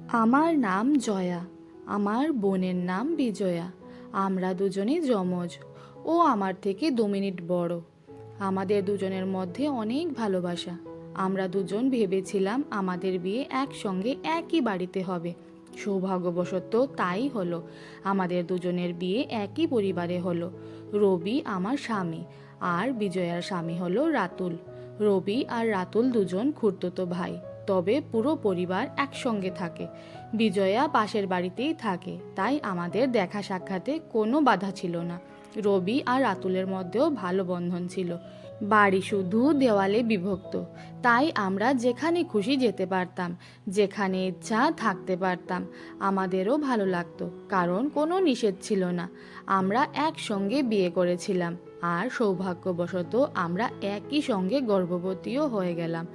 আমার নাম জয়া, আমার বোনের নাম বিজয়া। আমরা দুজনেই যমজ। ও আমার থেকে 2 মিনিট বড়। আমাদের দুজনের মধ্যে অনেক ভালোবাসা। আমরা দুজন ভেবেছিলাম আমাদের বিয়ে একসঙ্গে একই বাড়িতে হবে। সৌভাগ্যবশত তাই হলো। আমাদের দুজনের বিয়ে একই পরিবারে হলো। রবি আমার স্বামী, আর বিজয়ার স্বামী হলো রাতুল। রবি আর রাতুল দুজন খুড়তুতো ভাই, তবে পুরো পরিবার একসঙ্গে থাকে। বিজয়া পাশের বাড়িতেই থাকে, তাই আমাদের দেখা সাক্ষাতে কোনো বাধা ছিল না। রবি আর রাতুলের মধ্যেও ভালো বন্ধন ছিল। বাড়ি শুধু দেওয়ালে বিভক্ত, তাই আমরা যেখানে খুশি যেতে পারতাম, যেখানে ইচ্ছা থাকতে পারতাম। আমাদেরও ভালো লাগতো, কারণ কোনো নিষেধ ছিল না। আমরা একসঙ্গে বিয়ে করেছিলাম, আর সৌভাগ্যবশত আমরা একই সঙ্গে গর্ভবতীও হয়ে গেলাম।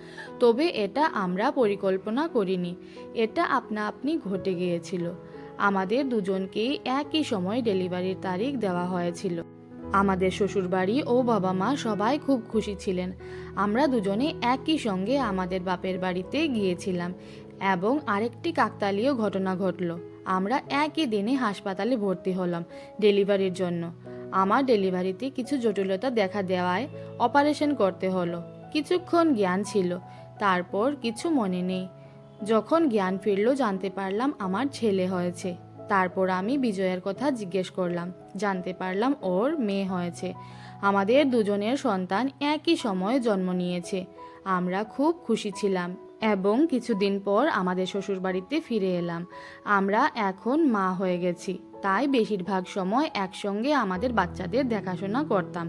তবে এটা আমরা পরিকল্পনা করিনি, এটা আপনা আপনি ঘটে গিয়েছিল। আমাদের দুজনকেই একই সময় ডেলিভারির তারিখ দেওয়া হয়েছিল। আমাদের শ্বশুরবাড়ি ও বাবা মা সবাই খুব খুশি ছিলেন। আমরা দুজনে একই সঙ্গে আমাদের বাপের বাড়িতে গিয়েছিলাম, এবং আরেকটি কাকতালীয় ঘটনা ঘটল। আমরা একই দিনে হাসপাতালে ভর্তি হলাম ডেলিভারির জন্য। আমার ডেলিভারিতে কিছু জটিলতা দেখা দেওয়ায় অপারেশন করতে হলো। কিছুক্ষণ জ্ঞান ছিল, তারপর কিছু মনে নেই। যখন জ্ঞান ফিরল জানতে পারলাম আমার ছেলে হয়েছে। তারপর আমি বিজয়ের কথা জিজ্ঞেস করলাম, জানতে পারলাম ওর মেয়ে হয়েছে। আমাদের দুজনের সন্তান একই সময়ে জন্ম নিয়েছে। আমরা খুব খুশি ছিলাম, এবং কিছুদিন পর আমাদের শ্বশুরবাড়িতে ফিরে এলাম। আমরা এখন মা হয়ে গেছি, তাই বেশিরভাগ সময় একসঙ্গে আমাদের বাচ্চাদের দেখাশোনা করতাম।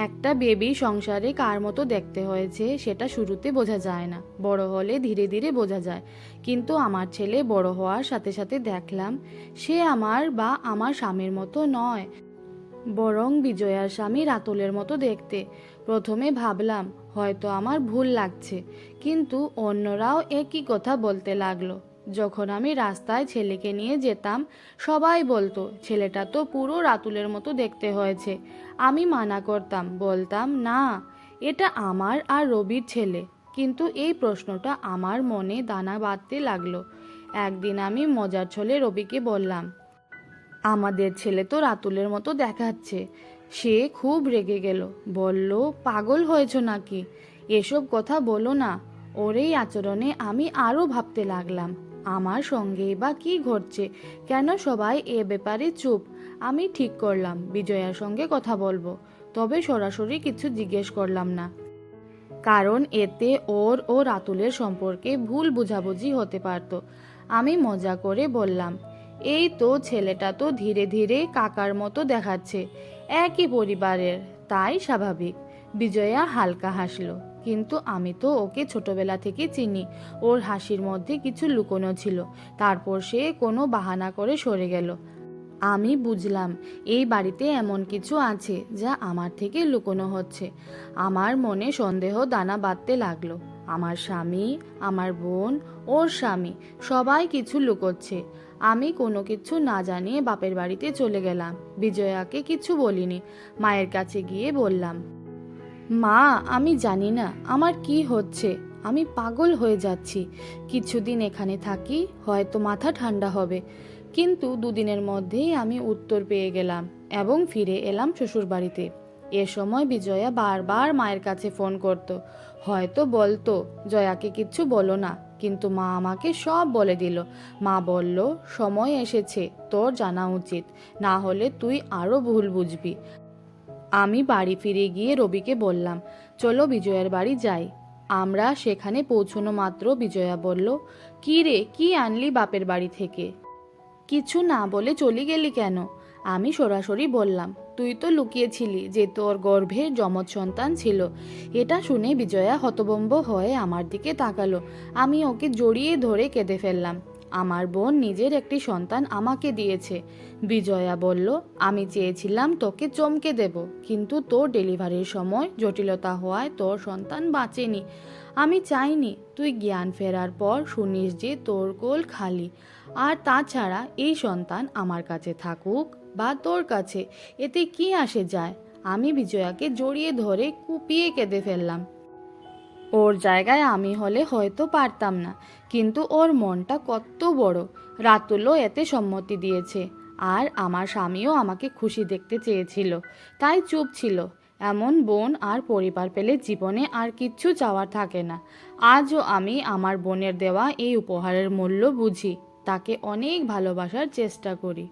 একটা বেবি সংসারে কার মতো দেখতে হয়েছে সেটা শুরুতে বোঝা যায় না, বড় হলে ধীরে ধীরে বোঝা যায়। কিন্তু আমার ছেলে বড় হওয়ার সাথে সাথে দেখলাম সে আমার বা আমার স্বামীর মতো নয়, বরং বিজয়ার স্বামী রাতুলের মতো দেখতে। প্রথমে ভাবলাম হয়তো আমার ভুল লাগছে, কিন্তু অন্যরাও একই কথা বলতে লাগলো। যখন আমি রাস্তায় ছেলেকে নিয়ে যেতাম, সবাই বলতো ছেলেটা তো পুরো রাতুলের মতো দেখতে হয়েছে। আমি মানা করতাম, বলতাম না, এটা আমার আর রবির ছেলে। কিন্তু এই প্রশ্নটা আমার মনে দানা বাঁধতে লাগলো। একদিন আমি মজার ছলে রবিকে বললাম, আমাদের ছেলে তো রাতুলের মতো দেখাচ্ছে। সে খুব রেগে গেল, বলল, পাগল হয়েছ নাকি, এসব কথা বলো না। ওর এই আচরণে আমি আরও ভাবতে লাগলাম, আমার সঙ্গেই বা কি ঘটছে, কেন সবাই এ ব্যাপারে চুপ। আমি ঠিক করলাম বিজয়ার সঙ্গে কথা বলবো, তবে সরাসরি কিছু জিজ্ঞেস করলাম না, কারণ এতে ওর ও রাতুলের সম্পর্কে ভুল বোঝাবুঝি হতে পারত। আমি মজা করে বললাম, এই তো ছেলেটা তো ধীরে ধীরে কাকার মতো দেখাচ্ছে, একই পরিবারের, তাই স্বাভাবিক। বিজয়া হালকা হাসলো, কিন্তু আমি তো ওকে ছোটবেলা থেকে চিনি। ওর হাসির মধ্যে কিছু লুকোনো ছিল। তারপর সে কোনো বাহানা করে সরে গেল। আমি বুঝলাম এই বাড়িতে এমন কিছু আছে যা আমার থেকে লুকোনো হচ্ছে। আমার মনে সন্দেহ দানা বাঁধতে লাগলো। আমার স্বামী, আমার বোন, ওর স্বামী, সবাই কিছু লুকোচ্ছে। আমি কোনো কিছু না জানিয়ে বাপের বাড়িতে চলে গেলাম। বিজয়াকে কিছু বলিনি। মায়ের কাছে গিয়ে বললাম, মা, আমি জানি না আমার কি হচ্ছে, আমি পাগল হয়ে যাচ্ছি। কিছুদিন এখানে থাকি, হয়তো মাথা ঠান্ডা হবে। কিন্তু 2 দিনের মধ্যেই আমি উত্তর পেয়ে গেলাম এবং ফিরে এলাম শ্বশুরবাড়িতে। এ সময় বিজয়া বারবার মায়ের কাছে ফোন করত। হয়তো বলতো, জয়াকে কিচ্ছু বলো না, কিন্তু মা আমাকে সব বলে দিল। মা বলল, সময় এসেছে, তোর জানা উচিত, না হলে তুই আরো ভুল বুঝবি। আমি বাড়ি ফিরে গিয়ে রবিকে বললাম, চলো বিজয়ার বাড়ি যাই। আমরা সেখানে পৌঁছনো মাত্র বিজয়া বলল, কি রে, কি আনলি বাপের বাড়ি থেকে? কিছু না বলে চলে গেলি কেন? আমি সরাসরি বললাম, তুই তো লুকিয়েছিলি যে তোর গর্ভে যমজ সন্তান ছিল। এটা শুনে বিজয়া হতভম্ব হয়ে আমার দিকে তাকালো। আমি ওকে জড়িয়ে ধরে কেঁদে ফেললাম। আমার বোন নিজের একটি সন্তান আমাকে দিয়েছে। বিজয়া বলল, আমি চেয়েছিলাম তোকে চমকে দেব, কিন্তু তোর ডেলিভারির সময় জটিলতা হওয়ায় তোর সন্তান বাঁচেনি। আমি চাইনি তুই জ্ঞান ফেরার পর শুনিস যে তোর কোল খালি। আর তাছাড়া এই সন্তান আমার কাছে থাকুক বা তোর কাছে, এতে কি আসে যায়? আমি বিজয়াকে জড়িয়ে ধরে কুপিয়ে কেঁদে ফেললাম। ওর জায়গায় আমি হলে হয়তো পারতাম না, কিন্তু ওর মনটা কত বড়। রাতুলও এতে সম্মতি দিয়েছে, আর আমার স্বামীও আমাকে খুশি দেখতে চেয়েছিল, তাই চুপ ছিল। এমন বোন আর পরিবার পেলে জীবনে আর কিচ্ছু চাওয়ার থাকে না। আজও আমি আমার বোনের দেওয়া এই উপহারের মূল্য বুঝি, তাকে অনেক ভালোবাসার চেষ্টা করি।